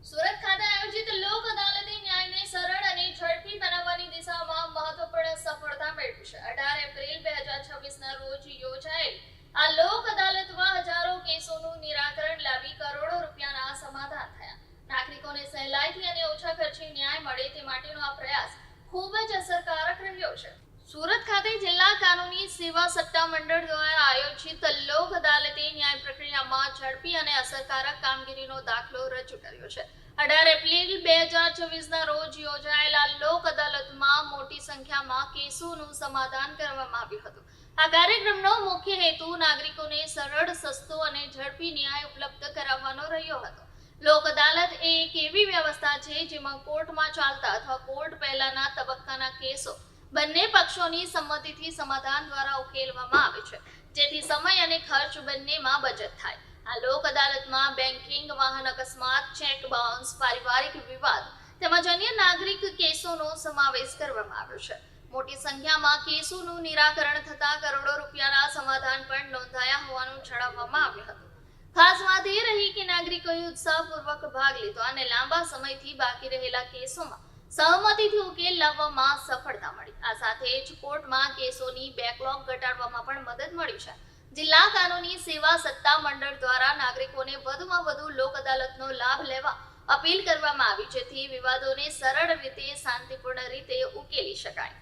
સુરત ખાતે આયોજિત લોક અદાલતે ન્યાયને સરળ અને ઝડપી બનાવવાની દિશામાં મહત્વપૂર્ણ સફળતા મેળવી છે। 18 એપ્રિલ 2026ના રોજ યોજાયેલ આ લોક અદાલતમાં હજારો કેસોનું નિરાકરણ લાવી કરોડો રૂપિયાના સમાધાન થયા। નાગરિકોને સહેલાઈથી અને ઓછા ખર્ચે ન્યાય મળે તે માટેનો આ પ્રયાસ ખૂબ જ અસરકારક રહ્યો છે। સુરત ખાતે જિલ્લા કાનૂની સેવા સત્તા મંડળ દ્વારા આયોજિત લોક અદાલતે ન્યાય પ્રક્રિયામાં ઝડપી અને અસરકારક કામગીરીનો દાખલો રજૂ કર્યો છે। 18 એપ્રિલ 2026ના રોજ યોજાયેલા લોક અદાલતમાં મોટી સંખ્યામાં કેસોનું સમાધાન કરવામાં આવ્યું હતું। આ કાર્યક્રમનો મુખ્ય હેતુ નાગરિકોને સરળ, સસ્તો અને ઝડપી ન્યાય ઉપલબ્ધ કરાવવાનો રહ્યો હતો। લોક અદાલત એ એક એવી વ્યવસ્થા છે જેમાં કોર્ટમાં ચાલતા અથવા કોર્ટ પહેલાના તબક્કાના કેસો બંને પક્ષોની સંમતિથી સમાધાન દ્વારા ઉકેલવામાં આવે છે, જેથી સમય અને ખર્ચ બંનેમાં બચત થાય। આ લોક અદાલતમાં બેન્કિંગ, વાહન અકસ્માત, ચેક બાઉન્સ, પારિવારિક વિવાદ તેમજ અન્ય નાગરિક કેસોનો સમાવેશ કરવામાં આવ્યો છે। મોટી સંખ્યામાં કેસોનું નિરાકરણ થતા કરોડો રૂપિયાના સમાધાન પણ નોંધાયા હોવાનું જણાવવામાં આવ્યું હતું। ખાસ વાત એ રહી કે નાગરિકોએ ઉત્સાહપૂર્વક ભાગ લીધો અને લાંબા સમયથી બાકી રહેલા કેસોમાં સહમતિથી ઉકેલ લાવવામાં સફળતા મળી। આ સાથે જ કોર્ટમાં કેસોની બેકલોગ ઘટાડવામાં પણ મદદ મળી છે। જિલ્લા કાનૂની સેવા સત્તા મંડળ દ્વારા નાગરિકોને વધુમાં વધુ લોક અદાલતનો લાભ લેવા અપીલ કરવામાં આવી, જેથી વિવાદોને સરળ રીતે, શાંતિપૂર્ણ રીતે ઉકેલી શકાય।